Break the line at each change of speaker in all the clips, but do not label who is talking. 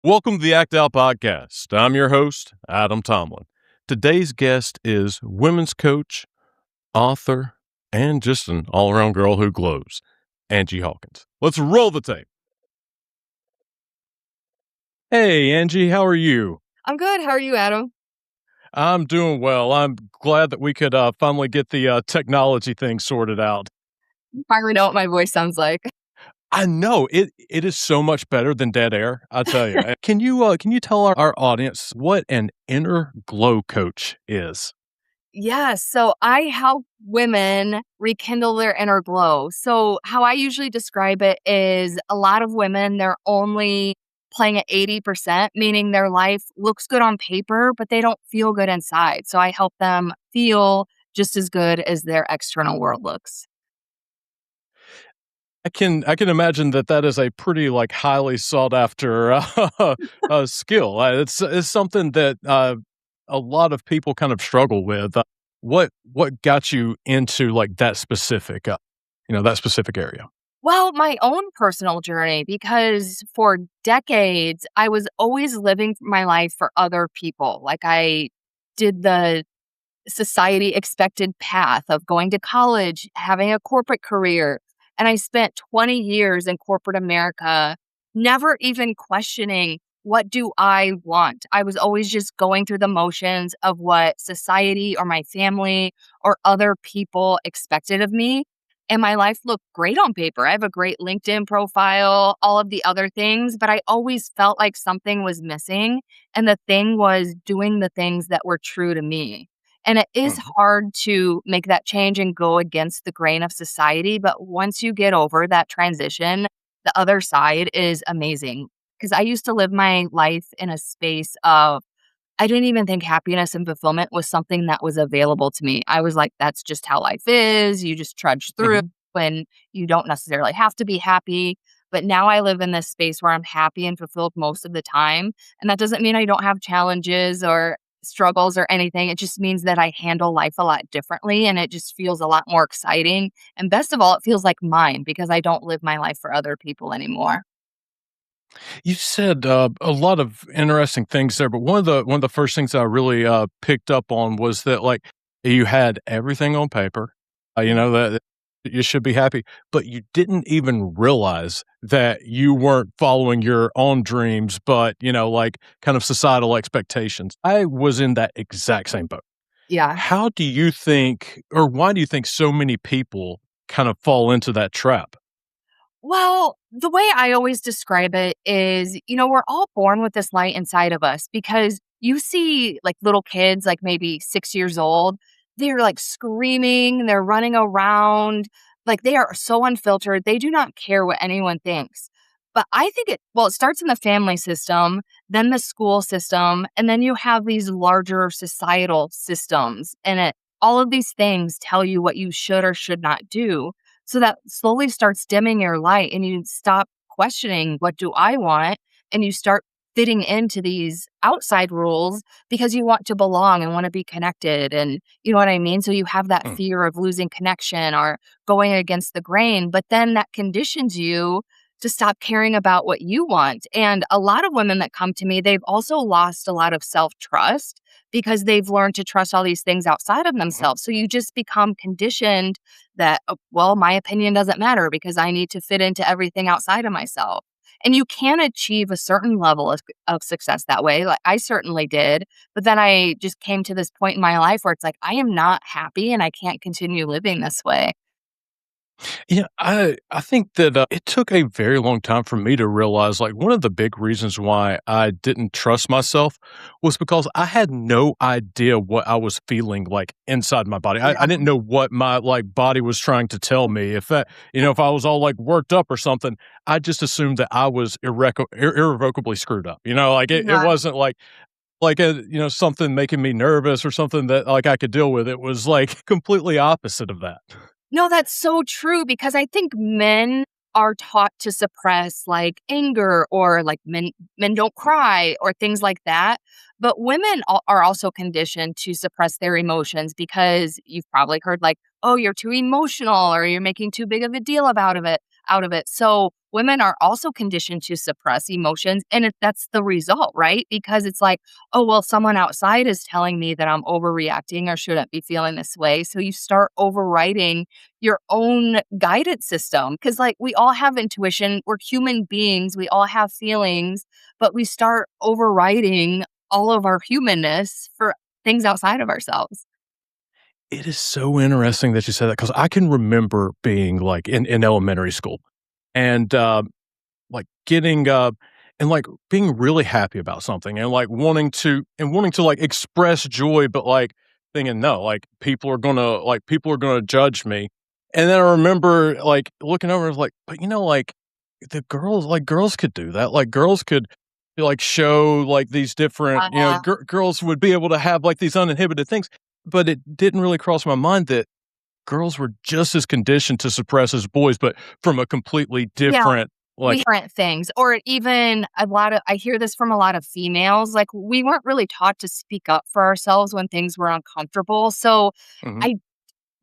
Welcome to the Act Out Podcast. I'm your host, Adam Tomlin. Today's guest is women's coach, author, and just an all-around girl who glows, Angie Hawkins. Let's roll the tape. Hey, Angie, how are you?
I'm good. How are you, Adam?
I'm doing well. I'm glad that we could finally get the technology thing sorted out.
Finally know what my voice sounds like.
I know it is so much better than dead air. I tell you. Can you tell our audience what an inner glow coach is?
Yes. So I help women rekindle their inner glow. So how I usually describe it is a lot of women, they're only playing at 80%, meaning their life looks good on paper, but they don't feel good inside. So I help them feel just as good as their external world looks.
I can imagine that is a pretty, highly sought after, skill. It's something that, a lot of people kind of struggle with. What got you into, that specific area?
Well, my own personal journey, because for decades, I was always living my life for other people. Like I did the society expected path of going to college, having a corporate career. And I spent 20 years in corporate America, never even questioning what do I want. I was always just going through the motions of what society or my family or other people expected of me. And my life looked great on paper. I have a great LinkedIn profile, all of the other things, but I always felt like something was missing. And the thing was doing the things that were true to me. And it is
Mhm.
hard to make that change and go against the grain of society. But once you get over that transition, the other side is amazing. Because I used to live my life in a space of, I didn't even think happiness and fulfillment was something that was available to me. I was like, that's just how life is. You just trudge through
Mhm.
and you don't necessarily have to be happy. But now I live in this space where I'm happy and fulfilled most of the time. And that doesn't mean I don't have challenges or struggles or anything. It just means that I handle life a lot differently and it just feels a lot more exciting. And best of all, it feels like mine because I don't live my life for other people anymore.
You said, a lot of interesting things there, but one of the first things I really, picked up on was that, you had everything on paper,
Yeah.
that you should be happy, but you didn't even realize that you weren't following your own dreams, but, kind of societal expectations. I was in that exact same boat.
Yeah.
How do you think or why do you think so many people kind of fall into that trap?
Well, the way I always describe it is, we're all born with this light inside of us because you see like little kids, like maybe 6 years old, they're like screaming, they're running around, like they are so unfiltered. They do not care what anyone thinks. But I think it starts in the family system, then the school system, and then you have these larger societal systems. All of these things tell you what you should or should not do. So that slowly starts dimming your light and you stop questioning, what do I want? And you start fitting into these outside rules because you want to belong and want to be connected. And you know what I mean? So you have that
Mm,
fear of losing connection or going against the grain, but then that conditions you to stop caring about what you want. And a lot of women that come to me, they've also lost a lot of self trust because they've learned to trust all these things outside of
mhm.
themselves. So you just become conditioned that, well, my opinion doesn't matter because I need to fit into everything outside of myself. And you can achieve a certain level of success that way. Like I certainly did. But then I just came to this point in my life where it's like, I am not happy and I can't continue living this way.
Yeah, I think that, it took a very long time for me to realize, one of the big reasons why I didn't trust myself was because I had no idea what I was feeling, inside my body. I
Yeah.
didn't know what my, body was trying to tell me. If I was all, worked up or something, I just assumed that I was irrevocably screwed up, it
Yeah.
wasn't something making me nervous or something that, I could deal with. It was, completely opposite of that.
No, that's so true because I think men are taught to suppress like anger or like men don't cry or things like that. But women are also conditioned to suppress their emotions because you've probably heard like, oh, you're too emotional or you're making too big of a deal about of it out of it. So women are also conditioned to suppress emotions. And that's the result, right? Because it's like, oh, well, someone outside is telling me that I'm overreacting or shouldn't be feeling this way. So you start overriding your own guidance system. Cause like we all have intuition. We're human beings. We all have feelings, but we start overriding all of our humanness for things outside of ourselves.
It is so interesting that you said that because I can remember being, like, in elementary school and, like, getting, and, like, being really happy about something and, like, wanting to, like, express joy, but, like, thinking, "No, like, people are gonna judge me." And then I remember, like, looking over, I was like, "But, like, girls could do that, like, girls could, like, show, like, these different,
Uh,
girls would be able to have, like, these uninhibited things." But it didn't really cross my mind that girls were just as conditioned to suppress as boys, but from a completely
yeah.
different, like.
Different things, or even I hear this from a lot of females, like, we weren't really taught to speak up for ourselves when things were uncomfortable, so
Mhm,
I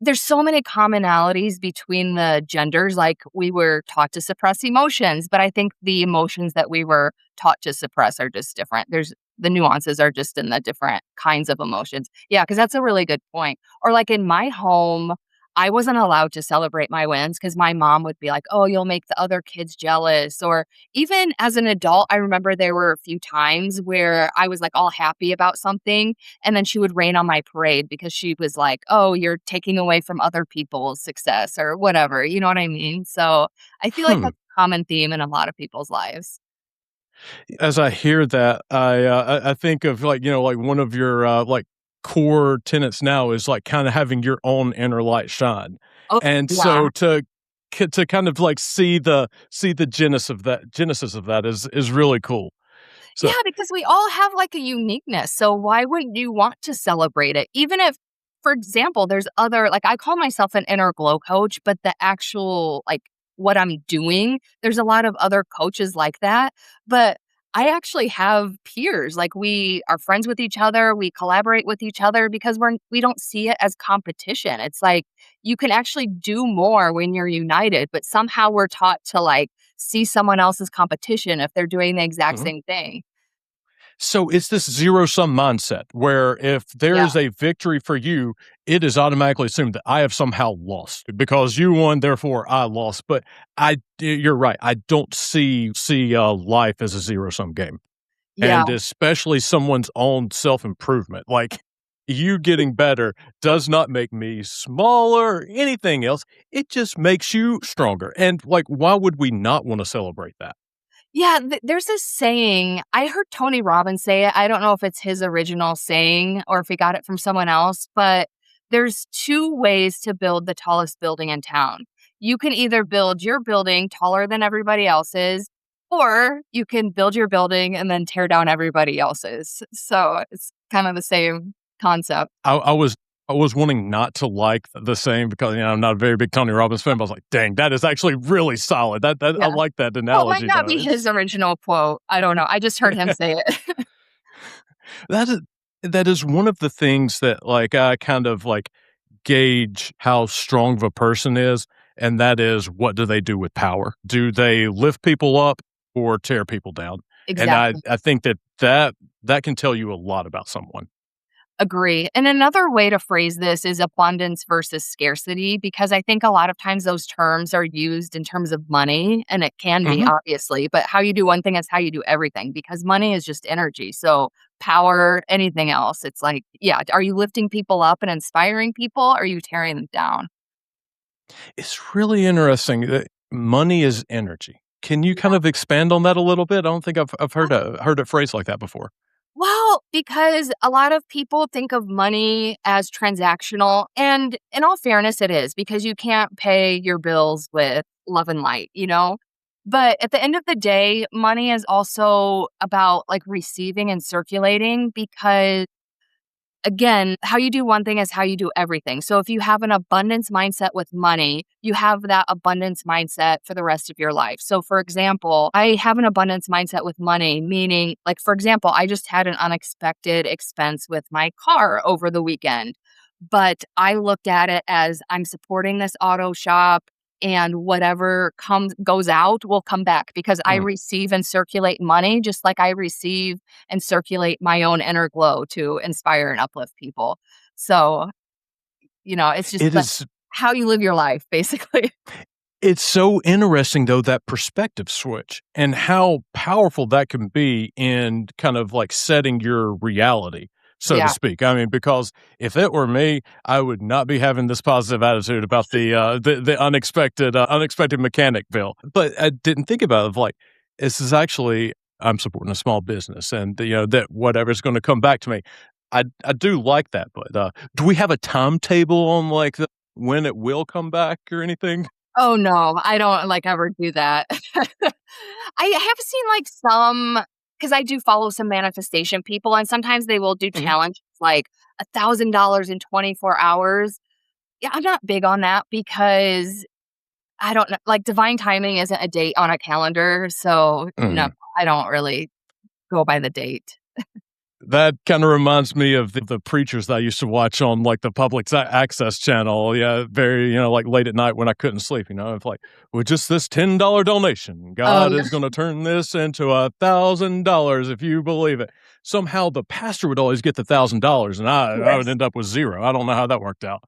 there's so many commonalities between the genders, like, we were taught to suppress emotions, but I think the emotions that we were taught to suppress are just different. There's the nuances are just in the different kinds of emotions. Yeah, because that's a really good point. Or, like, in my home, I wasn't allowed to celebrate my wins because my mom would be like, "Oh, you'll make the other kids jealous," or even as an adult, I remember there were a few times where I was, like, all happy about something, and then she would rain on my parade because she was like, "Oh, you're taking away from other people's success," or whatever, you know what I mean? So, I feel like
hmm.
that's a common theme in a lot of people's lives.
As I hear that, I think of, like, like, one of your, like, core tenets now is, like, kinda having your own inner light shine,
Oh,
and
yeah.
so to kind of, like, see the genesis of that is really cool.
Yeah,
So.
because we all have, like, a uniqueness, so why wouldn't you want to celebrate it? Even if, for example, there's other like, I call myself an inner glow coach, but the actual, like, what I'm doing, there's a lot of other coaches like that, but I actually have peers, like, we are friends with each other, we collaborate with each other because we don't see it as competition. It's like, you can actually do more when you're united, but somehow we're taught to, like, see someone else's competition if they're doing the exact
Mhm.
same thing.
So it's this zero sum mindset where if there
Yeah.
is a victory for you, it is automatically assumed that I have somehow lost because you won, therefore I lost. But you're right. I don't see life as a zero sum game,
Yeah.
and especially someone's own self improvement. Like, you getting better does not make me smaller or anything else. It just makes you stronger. And, like, why would we not want to celebrate that?
Yeah, there's this saying, I heard Tony Robbins say it, I don't know if it's his original saying or if he got it from someone else, but there's 2 ways to build the tallest building in town. You can either build your building taller than everybody else's, or you can build your building and then tear down everybody else's. So, it's kind of the same concept.
I was wanting not to like the same because, I'm not a very big Tony Robbins fan, but I was like, "Dang, that is actually really solid." That I
Yeah.
like that
Well, it might
analogy
not
though.
be his
It's
original quote, I don't know, I just heard him say it.
that is that is one of the things that, like, I kind of, like, gauge how strong of a person is, and that is, what do they do with power? Do they lift people up or tear people down? And I
Exactly.
I think that can tell you a lot about someone.
Agree. And another way to phrase this is abundance versus scarcity, because I think a lot of times those terms are used in terms of money, and it can be
Mhm.
obviously, but how you do one thing is how you do everything because money is just energy. So, power, anything else, it's like, yeah, are you lifting people up and inspiring people? Or are you tearing them down?
It's really interesting that money is energy. Can you kind of expand on that a little bit? I don't think I've heard a phrase like that before.
Well, because a lot of people think of money as transactional. And in all fairness, it is because you can't pay your bills with love and light, you know? But at the end of the day, money is also about like receiving and circulating because again, how you do one thing is how you do everything. So if you have an abundance mindset with money, you have that abundance mindset for the rest of your life. So for example, I have an abundance mindset with money, meaning like for example, I just had an unexpected expense with my car over the weekend. But I looked at it as I'm supporting this auto shop. and whatever goes out will come back because I
Mm.
receive and circulate money just like I receive and circulate my own inner glow to inspire and uplift people. So, it's just
It
like
is
how you live your life, basically.
It's so interesting, though, that perspective switch and how powerful that can be in kind of like setting your reality, so to
Yeah.
speak. I mean, because if it were me, I would not be having this positive attitude about the unexpected mechanic bill. But I didn't think about it of like, this is actually I'm supporting a small business and, that whatever's gonna come back to me. I do like that, but, do we have a timetable on, like, when it will come back or anything?
Oh, no, I don't, like, ever do that. I have seen, like, because I do follow some manifestation people, and sometimes they will do
Mhm.
challenges, like, $1,000 in 24 hours. Yeah, I'm not big on that because I don't know, like, divine timing isn't a date on a calendar, so, no,
Mhm.
I don't really go by the date.
That kinda reminds me of the preachers that I used to watch on, like, the public access channel, yeah, very, like, late at night when I couldn't sleep, it's like, "With just this $10 donation,
Oh,
God
yeah.
is gonna turn this into $1,000 if you believe it." Somehow the pastor would always get the $1,000 and I would
Yes.
end up with 0. I don't know how that worked out.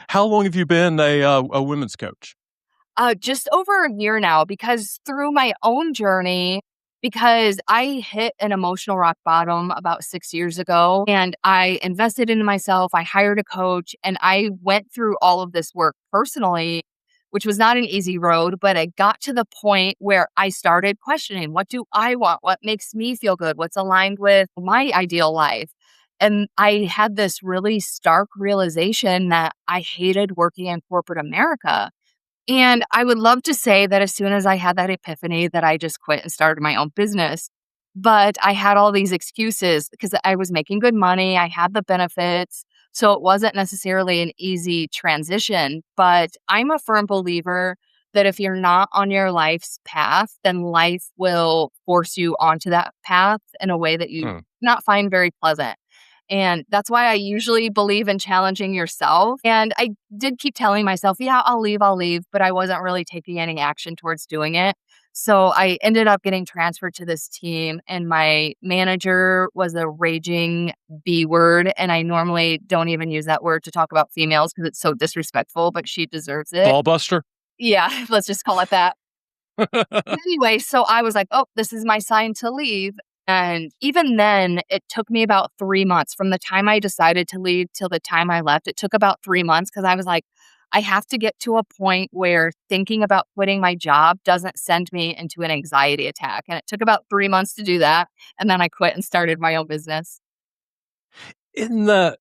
How long have you been a women's coach?
Just over a year now because through my own journey, because I hit an emotional rock bottom about 6 years ago and I invested into myself. I hired a coach and I went through all of this work personally, which was not an easy road, but I got to the point where I started questioning what do I want? What makes me feel good? What's aligned with my ideal life? And I had this really stark realization that I hated working in corporate America and I would love to say that as soon as I had that epiphany that I just quit and started my own business. But I had all these excuses because I was making good money, I had the benefits, so it wasn't necessarily an easy transition, but I'm a firm believer that if you're not on your life's path, then life will force you onto that path in a way that you
Hmm.
not find very pleasant. And that's why I usually believe in challenging yourself. And I did keep telling myself, yeah, I'll leave, but I wasn't really taking any action towards doing it. So I ended up getting transferred to this team, and my manager was a raging B word. And I normally don't even use that word to talk about females because it's so disrespectful, but she deserves it.
Ballbuster?
Yeah, let's just call it that. Anyway, so I was like, "Oh, this is my sign to leave." And even then, it took me about 3 months from the time I decided to leave till the time I left. It took about 3 months because I was like, "I have to get to a point where thinking about quitting my job doesn't send me into an anxiety attack." And it took about 3 months to do that, and then I quit and started my own business.
Isn't that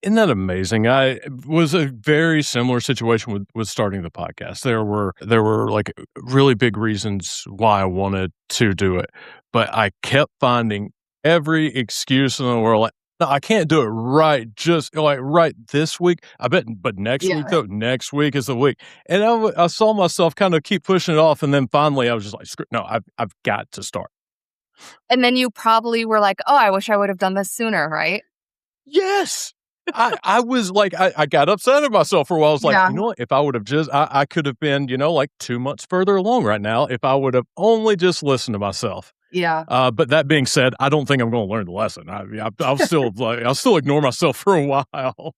Isn't that amazing? I was a very similar situation with starting the podcast. There were like really big reasons why I wanted to do it, but I kept finding every excuse in the world. Like, no, I can't do it right just like right this week. I bet, but next week
Yeah.
though, next week is the week. And I saw myself kind of keep pushing it off, and then finally I was just like, no, I've got to start.
And then you probably were like, "Oh, I wish I would have done this sooner," right?
Yes. I was like, I got upset at myself for a while. I was like,
Yeah.
you know what? If I would have I could have been, like 2 months further along right now if I would have only just listened to myself.
Yeah.
But that being said, I don't think I'm going to learn the lesson. I'll still I'll still ignore myself for a while.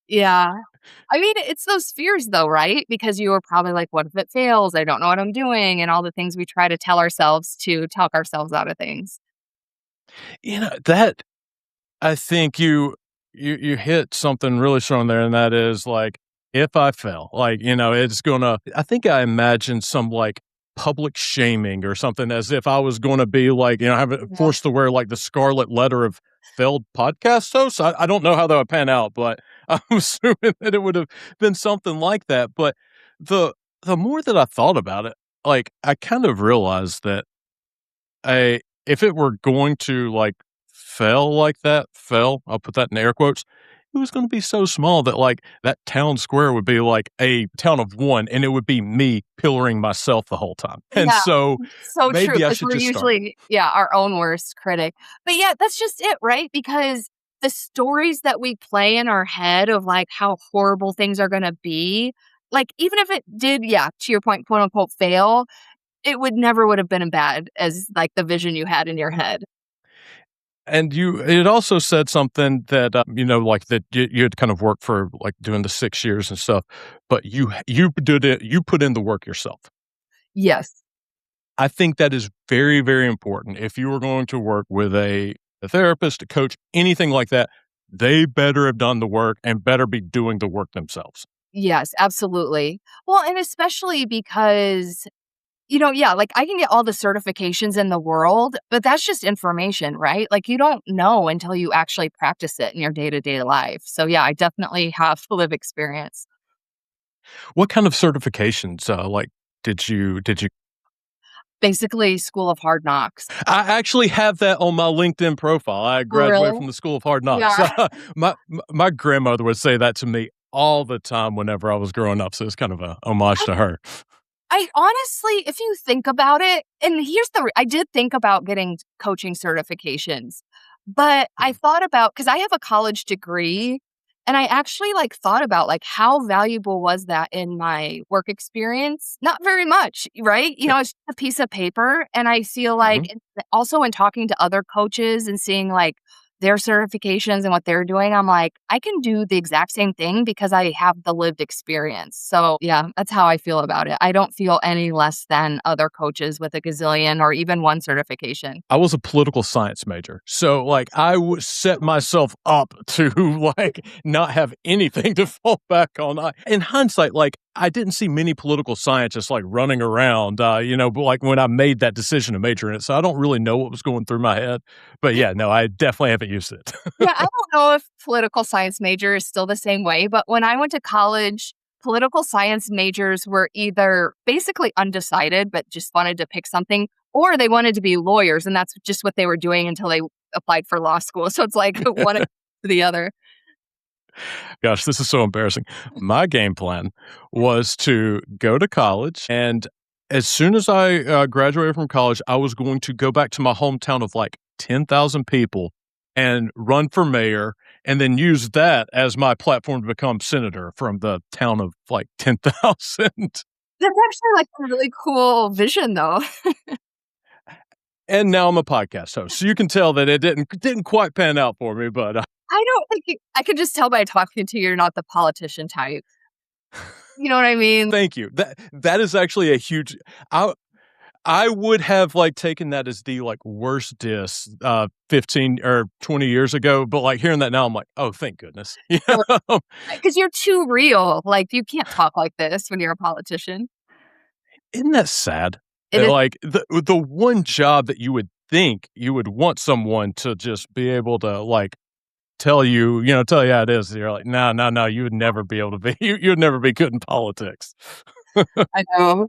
Yeah. I mean, it's those fears though, right? Because you were probably like, what if it fails? I don't know what I'm doing. And all the things we try to tell ourselves to talk ourselves out of things.
That I think you hit something really strong there, and that is, like, if I fail, like, it's gonna I think I imagined some, like, public shaming or something as if I was gonna be, like, having
Yeah.
forced to wear, like, the scarlet letter of failed podcast hosts. I don't know how that would pan out, but I'm assuming that it would have been something like that, but the the more that I thought about it, like, I kind of realized that I if it were going to, like, fail like that, I'll put that in air quotes, it was gonna be so small that, like, that town square would be like a town of 1, and it would be me pillaring myself the whole time, and
Yeah.
so
So true.
maybe I
Because
should
we're
just start.
usually, yeah, our own worst critic. But yeah, that's just it, right? Because the stories that we play in our head of like how horrible things are going to be, like, even if it did, yeah, to your point, quote unquote, fail, it would have been as bad as, like, the vision you had in your head.
And it also said something that, like that you had kind of worked for like doing the 6 years and stuff, but you did it, you put in the work yourself.
Yes.
I think that is very, very important. If you are going to work with a therapist, a coach, anything like that, they better have done the work and better be doing the work themselves.
Yes, absolutely. Well, and especially because, yeah, like, I can get all the certifications in the world, but that's just information, right? Like, you don't know until you actually practice it in your day-to-day life. So, yeah, I definitely have live experience.
What kind of certifications, like, did you
Basically, School of Hard Knocks.
I actually have that on my LinkedIn profile. I graduated
Really?
from the School of Hard Knocks.
Yeah.
My grandmother would say that to me all the time whenever I was growing up, so it's kind of a homage to her.
I honestly, if you think about it, and I did think about getting coaching certifications, but I thought about, because I have a college degree, and I actually like thought about like how valuable was that in my work experience? Not very much, right?
Yeah.
It's just a piece of paper. And I feel like
Mhm.
also in talking to other coaches and seeing like their certifications and what they're doing, I'm like, I can do the exact same thing because I have the lived experience. So, yeah, that's how I feel about it. I don't feel any less than other coaches with a gazillion or even one certification.
I was a political science major, so, like, I would set myself up to, like, not have anything to fall back on. In hindsight, like, I didn't see many political scientists, like, running around, but, like, when I made that decision to major in it, so I don't really know what was going through my head, but, yeah, no, I definitely haven't used it.
Yeah, I don't know if political science major is still the same way, but when I went to college, political science majors were either basically undecided, but just wanted to pick something, or they wanted to be lawyers, and that's just what they were doing until they applied for law school. So it's like one to the other.
Gosh, this is so embarrassing. My game plan was to go to college, and as soon as I, graduated from college, I was going to go back to my hometown of, like, 10,000 people and run for mayor, and then use that as my platform to become senator from the town of, like, 10,000.
That's actually like a really cool vision, though.
And now I'm a podcast host, so you can tell that it didn't quite pan out for me, but,
I don't think I could just tell by talking to you, you're not the politician type. You know what I mean?
thank you. That is actually a huge I I would have, like, taken that as the, like, worst diss, 15 or 20 years ago, but, like, hearing that now, I'm like, "Oh, thank goodness." You know?
Because you're too real. Like, you can't talk like this when you're a politician.
Isn't that sad?
It is.
Like, the one job that you would think you would want someone to just be able to, like, tell you how it is, you're like, "No, no, no, you would never be able to be you'd never be good in politics."
I know.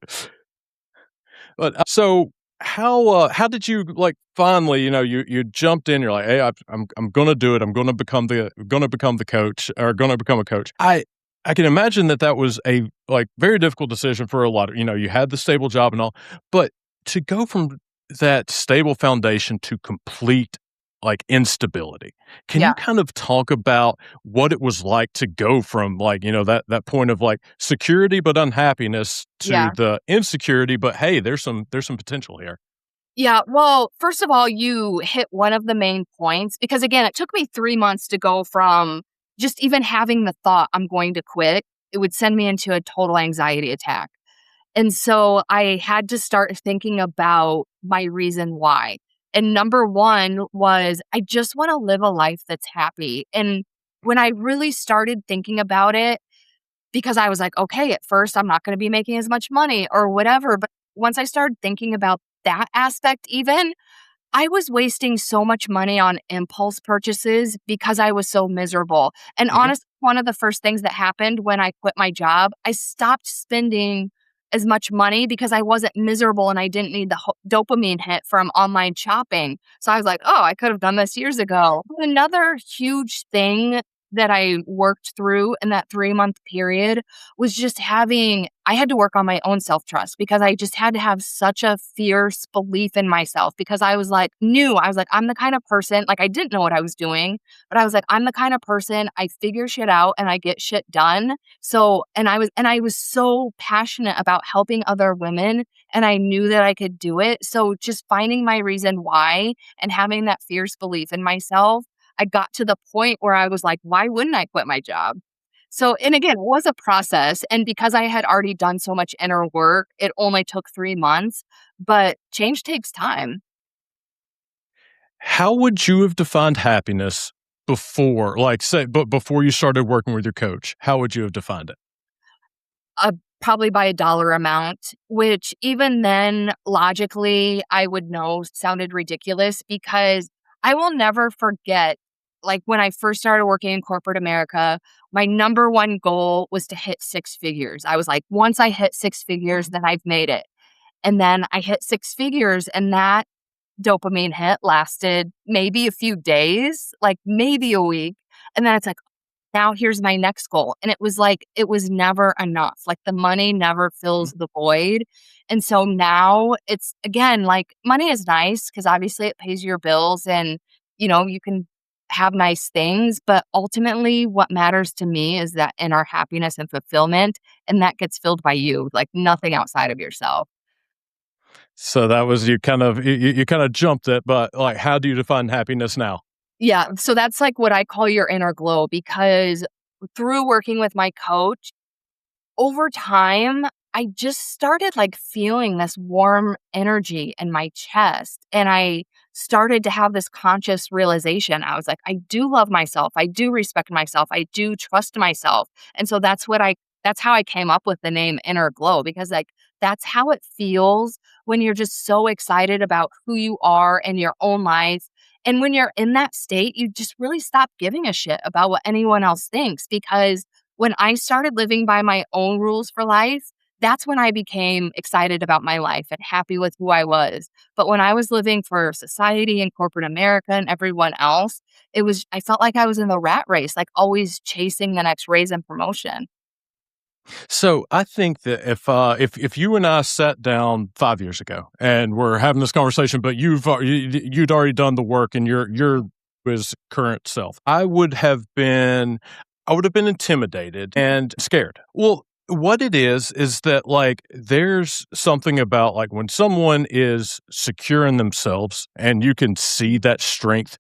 But, so how did you, like, finally, you jumped in, you're like, "Hey, I'm gonna do it. I'm gonna become the coach or gonna become a coach." I can imagine that that was a, like, very difficult decision for a lot of you had the stable job and all, but to go from that stable foundation to complete, like, instability, can
Yeah.
you kind of talk about what it was like to go from, like, that point of, like, security but unhappiness to
Yeah.
the insecurity, but, "Hey, there's some potential here."
Yeah. Well, first of all, you hit one of the main points because, again, it took me 3 months to go from just even having the thought, "I'm going to quit." It would send me into a total anxiety attack. And so I had to start thinking about my reason why. And number one was I just want to live a life that's happy. And when I really started thinking about it, because I was like, okay, at first I'm not going to be making as much money or whatever. But once I started thinking about that aspect, even I was wasting so much money on impulse purchases because I was so miserable. And
Mhm.
honestly, one of the first things that happened when I quit my job, I stopped spending as much money because I wasn't miserable and I didn't need the dopamine hit from online shopping. So I was like, oh, I could have done this years ago. Another huge thing that I worked through in that 3-month period was just I had to work on my own self-trust because I just had to have such a fierce belief in myself because I was like, I'm the kind of person, like, I didn't know what I was doing, but I was like, I'm the kind of person, I figure shit out and I get shit done. So, and I was so passionate about helping other women and I knew that I could do it. So just finding my reason why and having that fierce belief in myself, I got to the point where I was like, why wouldn't I quit my job? So, and again, it was a process. And because I had already done so much inner work, it only took 3 months, but change takes time.
How would you have defined happiness before, like, say, but before you started working with your coach? How would you have defined it?
Uh, Probably by a dollar amount, which even then, logically, I would know sounded ridiculous because I will never forget, like, when I first started working in corporate America, my number one goal was to hit 6 figures. I was like, once I hit 6 figures, then I've made it. And then I hit 6 figures, and that dopamine hit lasted maybe a few days, like, maybe a week, and then it's like, now here's my next goal. And it was like, it was never enough. Like the money never fills the void. And so now it's again, like money is nice because obviously it pays your bills and, you can have nice things. But ultimately, what matters to me is that in our happiness and fulfillment, and that gets filled by you, like nothing outside of yourself.
So that was you kind of jumped it, but like, how do you define happiness now?
Yeah. So that's like what I call your inner glow because through working with my coach, over time, I just started like feeling this warm energy in my chest. And I started to have this conscious realization. I was like, I do love myself. I do respect myself. I do trust myself. And so that's how I came up with the name Inner Glow because like that's how it feels when you're just so excited about who you are and your own life. And when you're in that state, you just really stop giving a shit about what anyone else thinks because when I started living by my own rules for life, that's when I became excited about my life and happy with who I was. But when I was living for society and corporate America and everyone else, I felt like I was in the rat race, like always chasing the next raise and promotion.
So I think that if you and I sat down 5 years ago and we're having this conversation, but you'd already done the work and you're his current self, I would have been intimidated and scared. Well, what it is that like there's something about like when someone is secure in themselves and you can see that strength,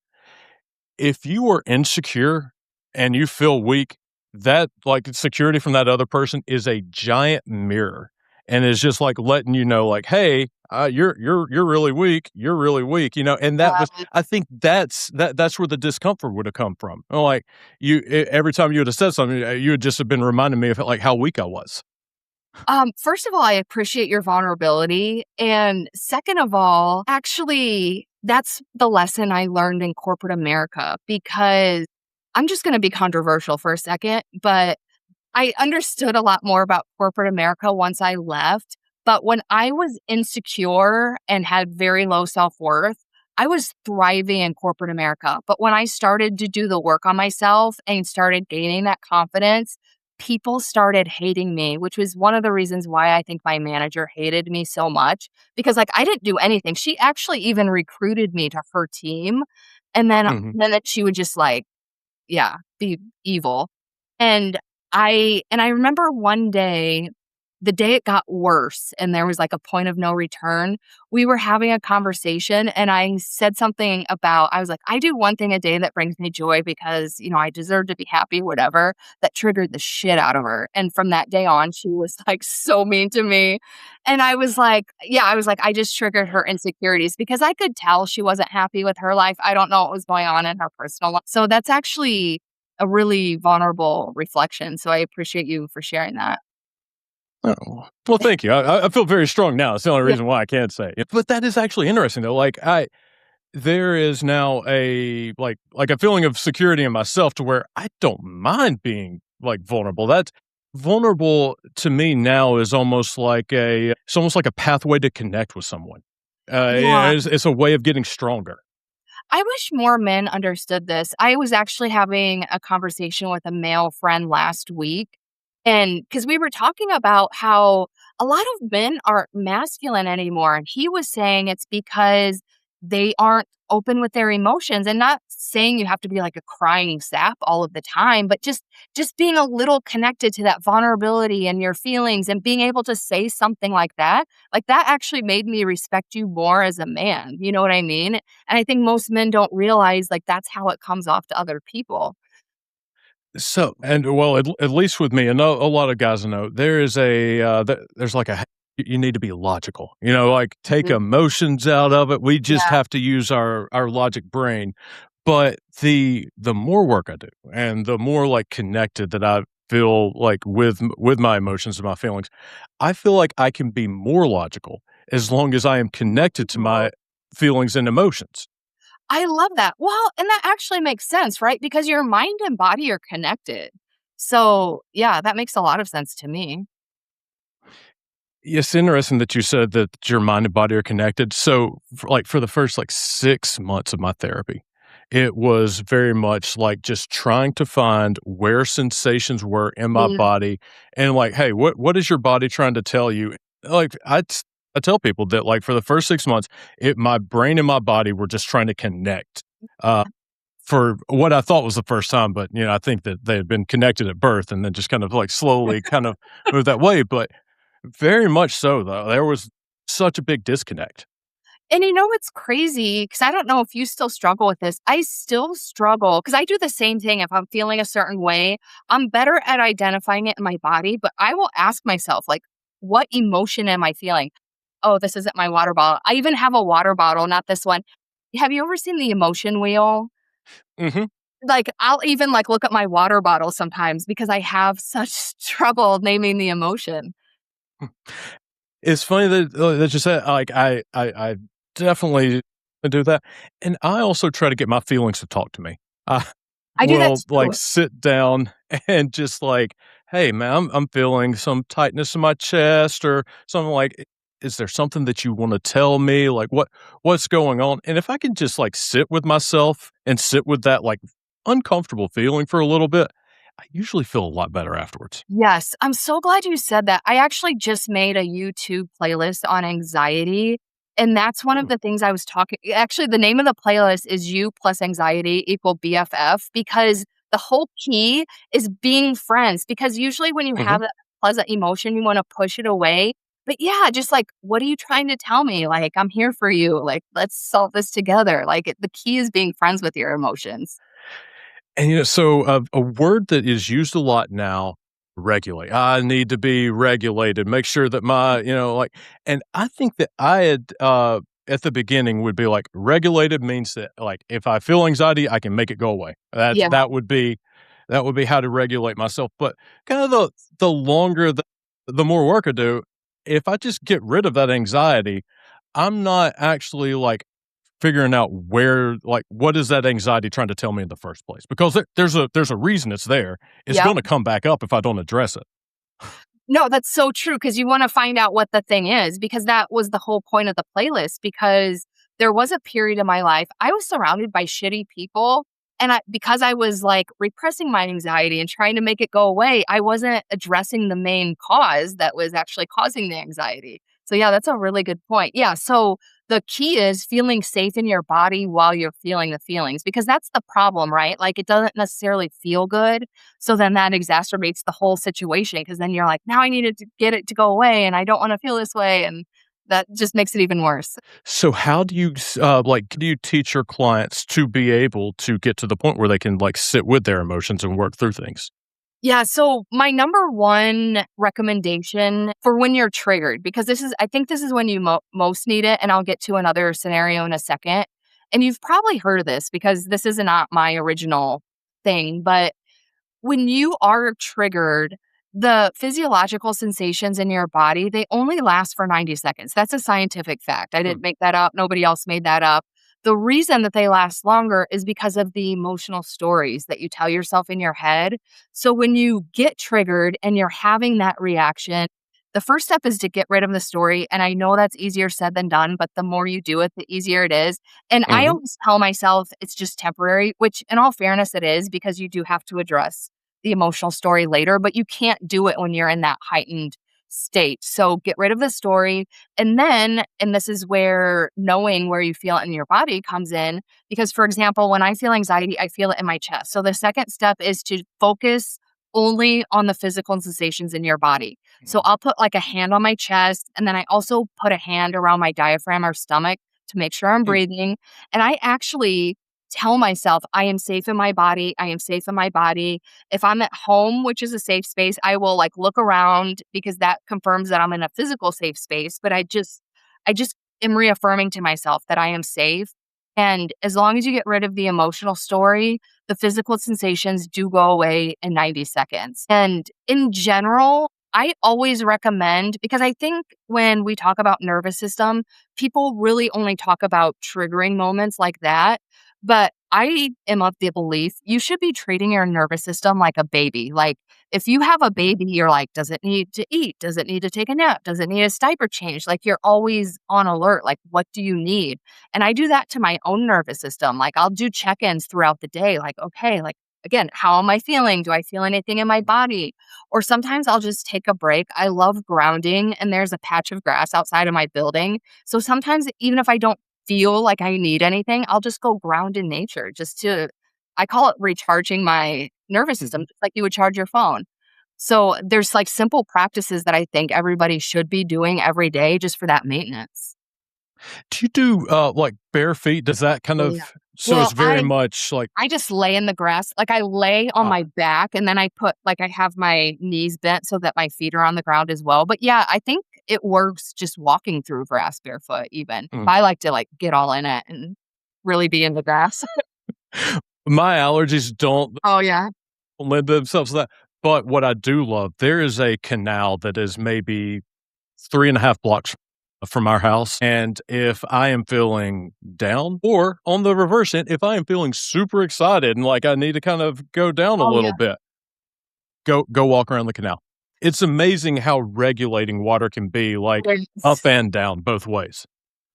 if you are insecure and you feel weak, that like security from that other person is a giant mirror and is just like letting you know, like, hey, you're really weak. You're really weak, And that was, I think that's where the discomfort would have come from. Like every time you would have said something, you would just have been reminding me of like how weak I was.
First of all, I appreciate your vulnerability. And second of all, actually, that's the lesson I learned in corporate America because I'm just going to be controversial for a second, but I understood a lot more about corporate America once I left. But when I was insecure and had very low self worth, I was thriving in corporate America. But when I started to do the work on myself and started gaining that confidence, people started hating me, which was one of the reasons why I think my manager hated me so much because like I didn't do anything. She actually even recruited me to her team. And then that she would just like, yeah, be evil. And I remember one day, the day it got worse and there was like a point of no return, we were having a conversation and I said something about I was like, I do one thing a day that brings me joy because, I deserve to be happy, whatever. That triggered the shit out of her. And from that day on, she was like so mean to me. And I was like, yeah, I was like, I just triggered her insecurities because I could tell she wasn't happy with her life. I don't know what was going on in her personal life. So that's actually a really vulnerable reflection. So I appreciate you for sharing that.
Oh, well, thank you. I feel very strong now. It's the only
Yeah.
reason why I can't say it. But that is actually interesting, though. Like, there is now a feeling of security in myself to where I don't mind being like vulnerable. That's vulnerable to me now is it's almost like a pathway to connect with someone.
Yeah.
It's a way of getting stronger.
I wish more men understood this. I was actually having a conversation with a male friend last week, and because we were talking about how a lot of men aren't masculine anymore. And he was saying it's because they aren't open with their emotions, and not saying you have to be like a crying sap all of the time, but just being a little connected to that vulnerability and your feelings and being able to say something like that actually made me respect you more as a man. You know what I mean? And I think most men don't realize like that's how it comes off to other people.
So and well, at least with me, and a lot of guys I know, there is there's like you need to be logical, like take
Mhm.
emotions out of it. We just
Yeah.
have to use our logic brain. But the more work I do, and the more like connected that I feel like with my emotions and my feelings, I feel like I can be more logical as long as I am connected to
Oh,
my feelings and emotions.
I love that. Well, and that actually makes sense, right? Because your mind and body are connected. So, yeah, that makes a lot of sense to me.
It's interesting that you said that your mind and body are connected. So, for the first, 6 months of my therapy, it was very much like just trying to find where sensations were in my
Mm.
body and, like, "Hey, what is your body trying to tell you?" Like, I tell people that, like, for the first 6 months, my brain and my body were just trying to connect, uh, for what I thought was the first time, but, I think that they had been connected at birth and then just kind of, like, slowly kind of moved that way, but very much so, though. There was such a big disconnect.
And you know what's crazy? Because I don't know if you still struggle with this. I still struggle because I do the same thing. If I'm feeling a certain way, I'm better at identifying it in my body, but I will ask myself, like, what emotion am I feeling? Oh, this isn't my water bottle. I even have a water bottle, not this one. Have you ever seen the emotion wheel?
Mhm.
Like, I'll even, like, look at my water bottle sometimes because I have such trouble naming the emotion.
It's funny that you said, like, I definitely do that, and I also try to get my feelings to talk to me. I
I do that
will, like,
too.
sit down and just like, "Hey, man, I'm feeling some tightness in my chest," or something like, Is there something that you wanna tell me? Like, what's going on?" And if I can just, like, sit with myself and sit with that, like, uncomfortable feeling for a little bit, I usually feel a lot better afterwards.
Yes, I'm so glad you said that. I actually just made a YouTube playlist on anxiety, and that's one of
Mm,
the things I was talking actually, the name of the playlist is You plus anxiety equal BFF because the whole key is being friends, because usually when you
mhm.
have that pleasant emotion, you wanna push it away. But yeah, just like, "What are you trying to tell me?" Like, "I'm here for you." Like, "Let's solve this together." Like, the key is being friends with your emotions.
And, so a word that is used a lot now, regulate. I need to be regulated, make sure that and I think that I had, at the beginning would be like, regulated means that, like, if I feel anxiety, I can make it go away.
Yeah.
That would be how to regulate myself. But kind of the longer the more work I do, if I just get rid of that anxiety, I'm not actually like figuring out what is that anxiety trying to tell me in the first place? Because there's a reason it's there. It's
Yep.
gonna come back up if I don't address it.
No, that's so true because you wanna find out what the thing is, because that was the whole point of the playlist, because there was a period in my life, I was surrounded by shitty people, and because I was, like, repressing my anxiety and trying to make it go away, I wasn't addressing the main cause that was actually causing the anxiety. So, yeah, that's a really good point. Yeah, so the key is feeling safe in your body while you're feeling the feelings, because that's the problem, right? Like, it doesn't necessarily feel good, so then that exacerbates the whole situation because then you're like, "Now I needed to get it to go away, and I don't wanna feel this way," and that just makes it even worse.
So how do you do you teach your clients to be able to get to the point where they can, like, sit with their emotions and work through things?
Yeah, so my number one recommendation for when you're triggered, because I think this is when you most need it, and I'll get to another scenario in a second, and you've probably heard of this because this is not my original thing, but when you are triggered, the physiological sensations in your body, they only last for 90 seconds. That's a scientific fact. I
Hmm.
didn't make that up. Nobody else made that up. The reason that they last longer is because of the emotional stories that you tell yourself in your head. So when you get triggered and you're having that reaction, the the first step is to get rid of the story. And I know that's easier said than done, but the more you do it, the easier it is. And I
Mhm.
always tell myself it's just temporary, which in all fairness, it is because you do have to address the emotional story later, but you can't do it when you're in that heightened state. So get rid of the story. And then, and this is where knowing where you feel it in your body comes in. Because, for example, when I feel anxiety, I feel it in my chest. So the second step is to focus only on the physical sensations in your body. So
Mhm.
I'll put like a hand on my chest, and then I also put a hand around my diaphragm or stomach to make sure I'm
Mm.
breathing. And I actually tell myself, I am safe in my body. I am safe in my body. If I'm at home, which is a safe space, I will like look around because that confirms that I'm in a physical safe space. But I just am reaffirming to myself that I am safe. And as long as you get rid of the emotional story, the physical sensations do go away in 90 seconds. And in general, I always recommend, because I think when we talk about nervous system, people really only talk about triggering moments like that. But I am of the belief you should be treating your nervous system like a baby. Like if you have a baby, you're like, does it need to eat? Does it need to take a nap? Does it need a diaper change? Like you're always on alert. Like, what do you need? And I do that to my own nervous system. Like I'll do check-ins throughout the day. Like, okay, like again, how am I feeling? Do I feel anything in my body? Or sometimes I'll just take a break. I love grounding, and there's a patch of grass outside of my building. So sometimes, even if I don't feel like I need anything, I'll just go ground in nature just to, I call it recharging my nervous system,
Mhm.
just like you would charge your phone. So there's like simple practices that I think everybody should be doing every day just for that maintenance.
Do you do, like, bare feet? Does that kind
Oh, yeah.
of so
Well,
it's very much like
I just lay in the grass. Like I lay on
ah,
my back, and then I put like I have my knees bent so that my feet are on the ground as well. But yeah, I think it works just walking through grass barefoot even.
mm.
I like to like get all in it and really be in the grass.
My allergies don't
Oh, yeah.
lend themselves to that, but what I do love, there is a canal that is maybe 3.5 blocks from our house, and if I am feeling down or on the reverse end, if I am feeling super excited and, like, I need to kind of go down a
Oh,
little
yeah.
bit, go walk around the canal. It's amazing how regulating water can be, like, up
Yes.
and down both ways.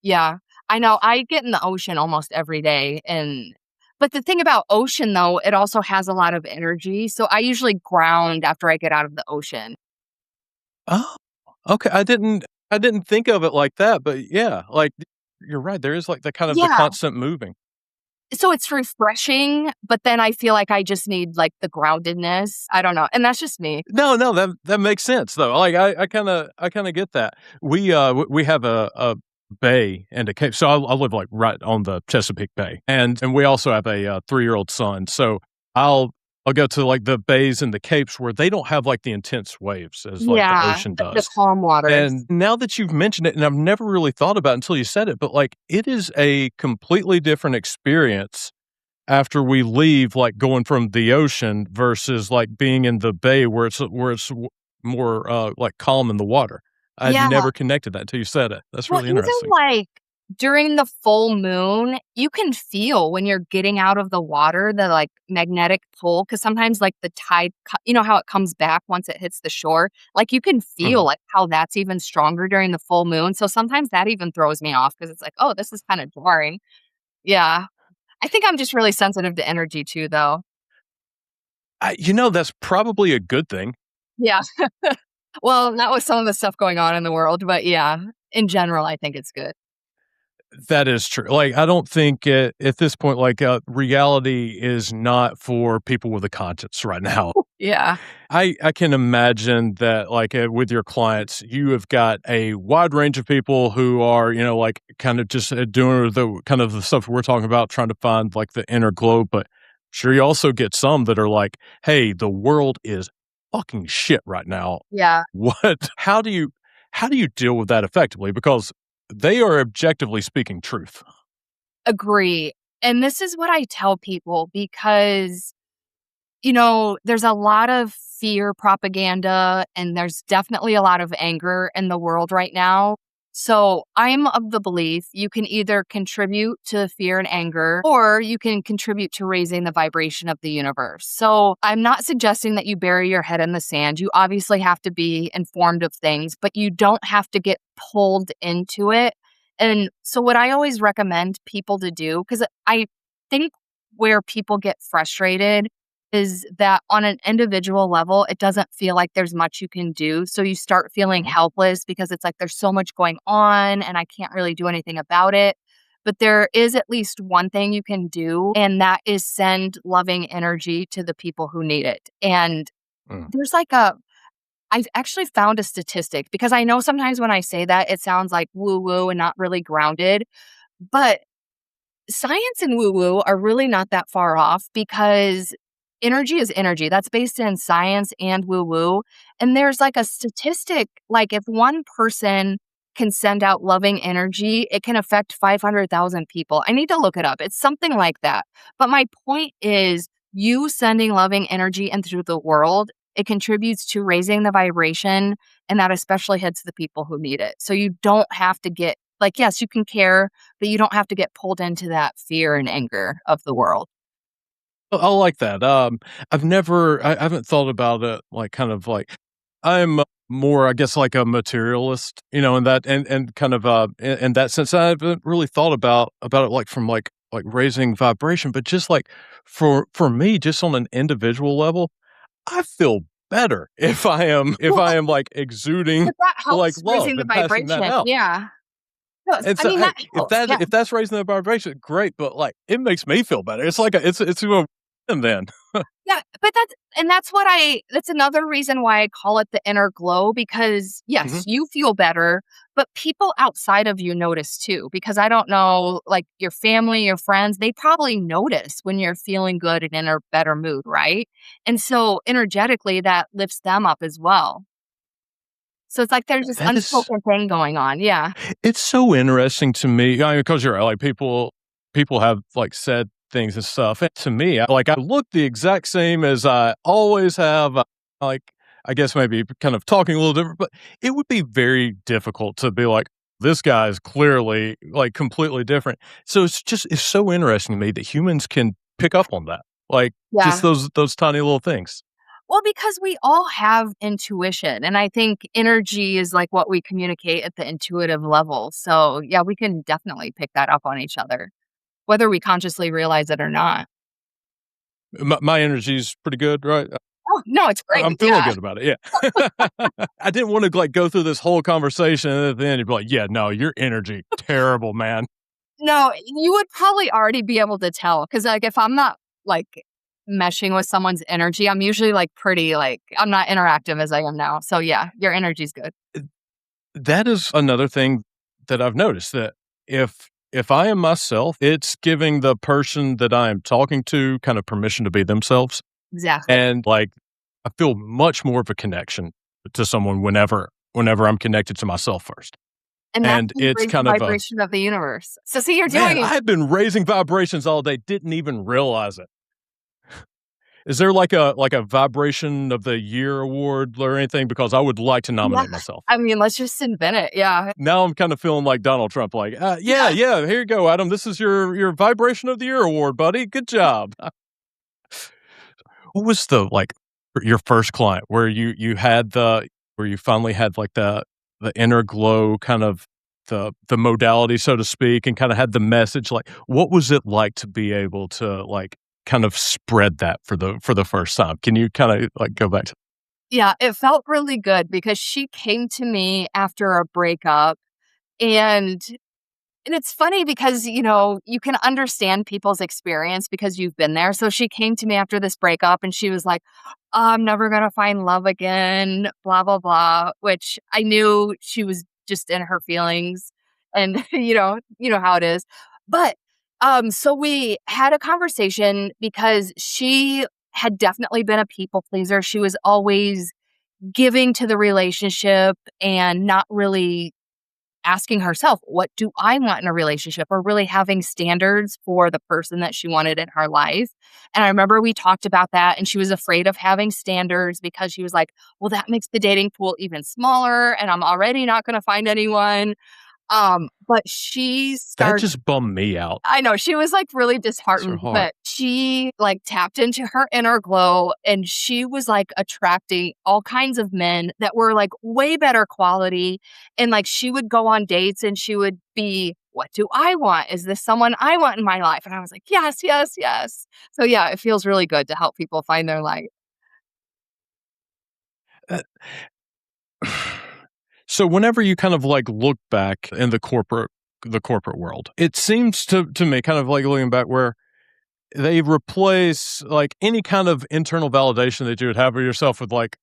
Yeah. I know. I get in the ocean almost every day, and but the thing about ocean though, it also has a lot of energy. So I usually ground after I get out of the ocean.
Oh, okay, I didn't think of it like that, but yeah, like, you're right, there is, like, the kind of the
Yeah.
constant moving.
So it's refreshing, but then I feel like I just need like the groundedness. I don't know. And that's just me.
No, no, that makes sense, though, like, I kinda get that. We have a bay and a cape so I live, like, right on the Chesapeake Bay, and we also have a, 3-year-old son, so I'll I'll go to, like, the bays and the capes where they don't have, like, the intense waves as, like, the
Yeah.
ocean
The
does.
calm waters.
And now that you've mentioned it, and I've never really thought about it until you said it, but, like, it is a completely different experience after we leave, like, going from the ocean versus, like, being in the bay where it's more, like, calm in the water. I'd
Yeah.
never connected that until you said it. That's
Well,
really
even
interesting.
like during the full moon, you can feel when you're getting out of the water, the like magnetic pull. Cause sometimes like the tide, you know how it comes back once it hits the shore? Like you can feel
Mhm.
like how that's even stronger during the full moon. So sometimes that even throws me off because it's like, oh, this is kind of jarring. Yeah. I think I'm just really sensitive to energy too, though.
That's probably a good thing.
Yeah. Well, not with some of the stuff going on in the world, but yeah, in general, I think it's good.
That is true. Like, I don't think at this point, like, reality is not for people with a conscience right now.
Yeah.
I can imagine that, like, with your clients, you have got a wide range of people who are, like, kind of just, doing the kind of the stuff we're talking about, trying to find, like, the inner glow, but sure you also get some that are like, "Hey, the world is fucking shit right now.
Yeah.
What how do you deal with that effectively?" Because they are objectively speaking truth.
Agree. And this is what I tell people because, there's a lot of fear propaganda and there's definitely a lot of anger in the world right now. So I'm of the belief you can either contribute to fear and anger, or you can contribute to raising the vibration of the universe. So I'm not suggesting that you bury your head in the sand. You obviously have to be informed of things, but you don't have to get pulled into it. And so what I always recommend people to do, because I think where people get frustrated is that on an individual level, it doesn't feel like there's much you can do. So you start feeling helpless because it's like there's so much going on and I can't really do anything about it. But there is at least one thing you can do, and that is send loving energy to the people who need it. And
Mm.
there's like I've actually found a statistic, because I know sometimes when I say that, it sounds like woo woo and not really grounded. But science and woo woo are really not that far off, because energy is energy. That's based in science and woo woo. And there's like a statistic, like if one person can send out loving energy, it can affect 500,000 people. I need to look it up. It's something like that. But my point is, you sending loving energy into the world, it contributes to raising the vibration, and that especially hits the people who need it. So you don't have to get like, yes, you can care, but you don't have to get pulled into that fear and anger of the world.
I like that. I haven't thought about it like kind of like I'm more, I guess, like a materialist, in that and kind of in that sense. I haven't really thought about it like from like raising vibration, but just like for me, just on an individual level, I feel better if I am like exuding
But that
like
helps
love
raising the
and passing that
vibration.
out.
Yeah. No,
And
I
so,
mean,
hey,
that helps. Yeah.
if that's raising the vibration, great, but, like, it makes me feel better. It's like it's a and then.
Yeah, but that's another reason why I call it the inner glow, because yes,
Mhm.
you feel better, but people outside of you notice too, because I don't know, like your family, your friends, they probably notice when you're feeling good and in a better mood, right? And so energetically that lifts them up as well. So it's like there's this
That is
unspoken thing going on. Yeah.
it's so interesting to me, I mean, 'cause you're right, like, people have, like, said things and stuff, and to me, I look the exact same as I always have, like, I guess maybe kind of talking a little different, but it would be very difficult to be like, "This guy is clearly, like, completely different." So it's so interesting to me that humans can pick up on that, like, just
Yeah.
those tiny little things.
Well, because we all have intuition, and I think energy is like what we communicate at the intuitive level. So, yeah, we can definitely pick that up on each other, whether we consciously realize it or not.
My energy's pretty good, right?
Oh, no, it's
I'm
great.
feeling
Yeah.
good about it, yeah. I didn't wanna, like, go through this whole conversation and at the end you'd be like, "Yeah, no, your energy, terrible, man."
No, you would probably already be able to tell, because like if I'm not like meshing with someone's energy, I'm usually like pretty like I'm not interactive as I am now. So yeah, your energy's good.
That is another thing that I've noticed that if I am myself, it's giving the person that I am talking to kind of permission to be themselves,
Exactly.
and, like, I feel much more of a connection to someone whenever I'm connected to myself first,
And that's
and
how you
it's
raise the
kind of a
vibration of the universe. So see, you're
man,
doing it.
I've been raising vibrations all day, didn't even realize it. Is there like a vibration of the year award or anything? Because I would like to
Yeah.
nominate myself.
I mean, let's just invent it. Yeah.
Now I'm kind of feeling like Donald Trump, like, yeah,
Yeah.
yeah, here you go, Adam. This is your vibration of the year award, buddy. Good job. What was the like your first client where you had the where you finally had like the inner glow kind of the modality, so to speak, and kind of had the message? Like, what was it like to be able to like kind of spread that for the first time? Can you kind of like go back to
Yeah. It felt really good because she came to me after a breakup, and it's funny because, you can understand people's experience because you've been there. So she came to me after this breakup and she was like, "Oh, I'm never going to find love again, blah, blah, blah," which I knew she was just in her feelings, and you know how it is. But so we had a conversation because she had definitely been a people pleaser. She was always giving to the relationship and not really asking herself, what do I want in a relationship? Or really having standards for the person that she wanted in her life. And I remember we talked about that, and she was afraid of having standards because she was like, well, that makes the dating pool even smaller and I'm already not going to find anyone. But she
That
started
just bummed me out.
I know, she was, like, really
It's her
disheartened,
heart.
but she, like, tapped into her inner glow, and she was, like, attracting all kinds of men that were, like, way better quality, and, like, she would go on dates, and she would be, "What do I want? Is this someone I want in my life?" And I was like, "Yes, yes, yes." So, yeah, it feels really good to help people find their light.
Uh, so whenever you kind of like look back in the corporate world, it seems to me kind of like looking back where they replace like any kind of internal validation that you would have of yourself with like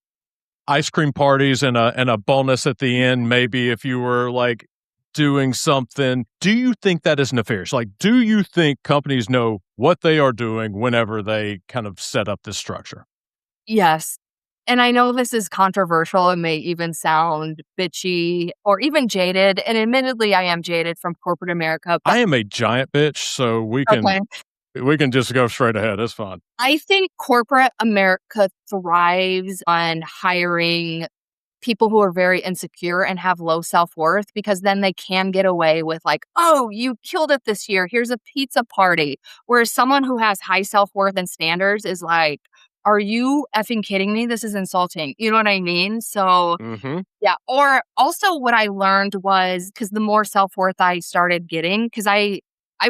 ice cream parties and a bonus at the end, maybe if you were like doing something. Do you think that is nefarious? Like, do you think companies know what they are doing whenever they kind of set up this structure?
Yes. And I know this is controversial and may even sound bitchy or even jaded, and admittedly, I am jaded from corporate America, but
I am a giant bitch, so
okay.
we can just go straight ahead. It's fine.
I think corporate America thrives on hiring people who are very insecure and have low self-worth because then they can get away with like, "Oh, you killed it this year. Here's a pizza party." Whereas someone who has high self-worth and standards is like, "Are you effing kidding me? This is insulting." You know what I mean? So
Mhm.
yeah, or also what I learned was because the more self-worth I started getting, because I